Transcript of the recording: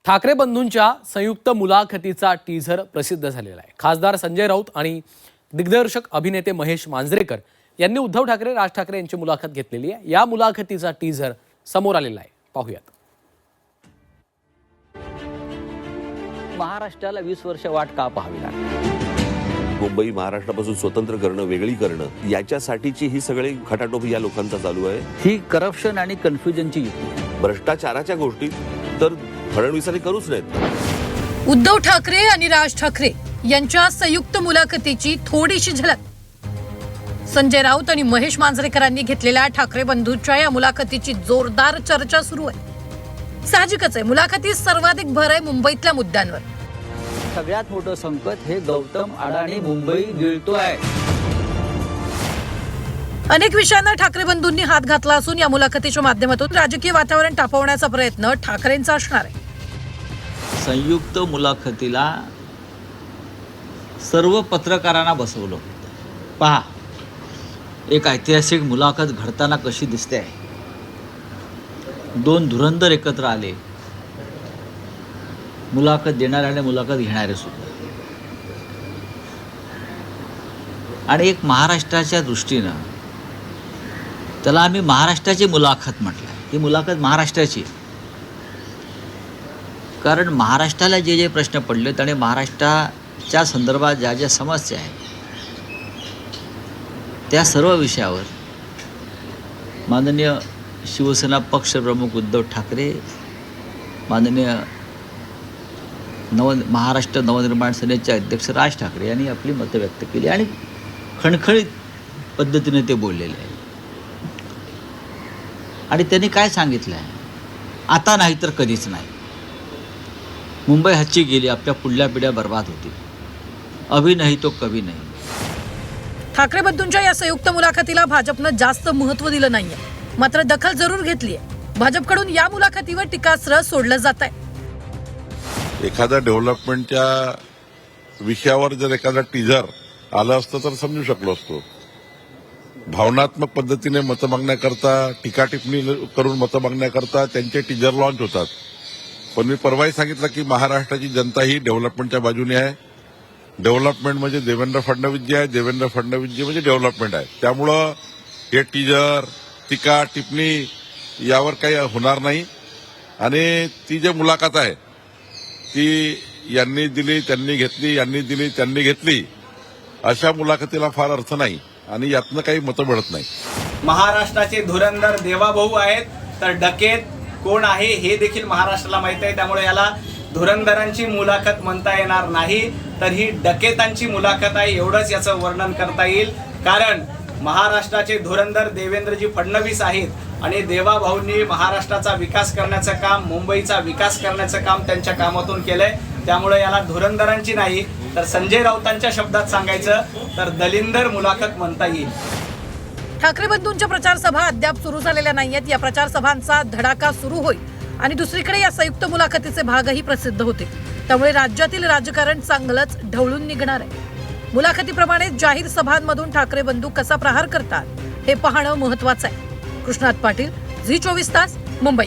ठाकरे बंधूंच्या संयुक्त मुलाखतीचा टीझर प्रसिद्ध झालेला आहे। खासदार संजय राऊत आणि दिग्दर्शक अभिनेते महेश मांजरेकर यांनी उद्धव ठाकरे, राज ठाकरे यांची मुलाखत घेतलेली आहे। या मुलाखतीचा टीझर समोर आलेला आहे, पाहूयात। महाराष्ट्राला 20 वर्ष वाट का पाहावी लागली? मुंबई महाराष्ट्रापासून स्वतंत्र करणं, वेगळी करणं, याच्यासाठीची ही सगळी खटाटोप या लोकांचा चालू आहे। ही करप्शन आणि कन्फ्युजनची युती। भ्रष्टाचाराच्या गोष्टी तर फडणवीसांनी करूच नाहीत। उद्धव ठाकरे आणि राज ठाकरे यांच्या संयुक्त मुलाखतीची थोडीशी झलक। संजय राऊत आणि महेश मांजरेकरांनी घेतलेल्या ठाकरे बंधूंच्या या मुलाखतीची जोरदार चर्चा सुरू आहे। साहजिकच आहे, मुलाखतीत सर्वाधिक भर आहे मुंबईतल्या मुद्द्यांवर। सगळ्यात मोठं संकट हे गौतम अडाणी मुंबई गिळतोय। अनेक विषयांना ठाकरे बंधूंनी हात घातला असून या मुलाखतीच्या माध्यमातून राजकीय वातावरण तापवण्याचा प्रयत्न ठाकरेंचा असणार आहे। संयुक्त मुलाखतीला सर्व पत्रकारांना बसवलं होतं। पहा, एक ऐतिहासिक मुलाखत घडताना कशी दिसते आहे। दोन धुरंधर एकत्र आले, मुलाखत देणारे आणि मुलाखत घेणारे सुद्धा, आणि एक महाराष्ट्राच्या दृष्टीनं त्याला आम्ही महाराष्ट्राची मुलाखत म्हटलं। ही मुलाखत महाराष्ट्राची, कारण महाराष्ट्राला जे जे प्रश्न पडलेत आणि महाराष्ट्राच्या संदर्भात ज्या ज्या समस्या आहेत त्या सर्व विषयावर माननीय शिवसेना पक्षप्रमुख उद्धव ठाकरे, माननीय महाराष्ट्र नवनिर्माण सेनेचे अध्यक्ष राज ठाकरे यांनी आपली मतं व्यक्त केली आणि खणखणीत पद्धतीने ते बोललेले आहे। आणि त्यांनी काय सांगितलं आहे? आता नाही तर कधीच नाही। मुंबई हातची गेली, आपल्या पुढल्या पिढ्या बर्बाद होतील। अभी नाही तो कभी नाही। ठाकरे बंधूंच्या या संयुक्त मुलाखतीला भाजपनं जास्त महत्त्व दिलं नाहीये, मात्र दखल जरूर घेतलीये। भाजपकडून या मुलाखतीवर टीकास्त्र सोडलं जात आहे। एखाद्या डेव्हलपमेंटच्या विषयावर जर एखादा टीझर आलं असतं तर समजू शकलो असतो। भावनात्मक पद्धतीने मतं मागण्याकरता, टीका टिप्पणी करून मतं मागण्याकरता त्यांचे टीझर लॉन्च होतात। पण मी परवाही सांगितलं की महाराष्ट्राची जनता ही डेव्हलपमेंटच्या बाजूने आहे। डेव्हलपमेंट म्हणजे देवेंद्र फडणवीस जी आहे, देवेंद्र फडणवीस जी म्हणजे डेव्हलपमेंट आहे। त्यामुळं हे टीझर, टीका टिप्पणी यावर काही होणार नाही। आणि ती जी मुलाखत आहे ती यांनी दिली त्यांनी घेतली, यांनी दिली त्यांनी घेतली, अशा मुलाखतीला फार अर्थ नाही आणि यातनं काही मतं मिळत नाही। महाराष्ट्राचे धुरंधर देवाभाऊ आहेत, तर डकेत कोण आहे हे देखील महाराष्ट्राला माहित आहे। त्यामुळे याला धुरंधरांची मुलाखत म्हणता येणार नाही, तर ही डकेतांची मुलाखत आहे एवढंच याचं वर्णन करता येईल। कारण महाराष्ट्राचे धुरंधर देवेंद्रजी फडणवीस आहेत आणि देवाभाऊंनी महाराष्ट्राचा विकास करण्याचं काम, मुंबईचा विकास करण्याचं काम त्यांच्या कामातून केलंय। त्यामुळे याला धुरंधरांची नाही तर संजय राऊतांच्या शब्दात सांगायचं तर दलिंदर मुलाखत म्हणता येईल। ठाकरे बंधूंच्या प्रचार सभा अद्याप सुरू झालेल्या नाहीयेत। या प्रचार सभांचा धडाका सुरू होईल आणि दुसरीकडे या संयुक्त मुलाखतीचे भागही प्रसिद्ध होते। त्यामुळे राज्यातील राजकारण चांगलंच ढवळून निघणार आहे। मुलाखतीप्रमाणे जाहीर सभांमधून ठाकरे बंधू कसा प्रहार करतात हे पाहणं महत्त्वाचं आहे। कृष्णात पाटील, झी 24 तास, मुंबई।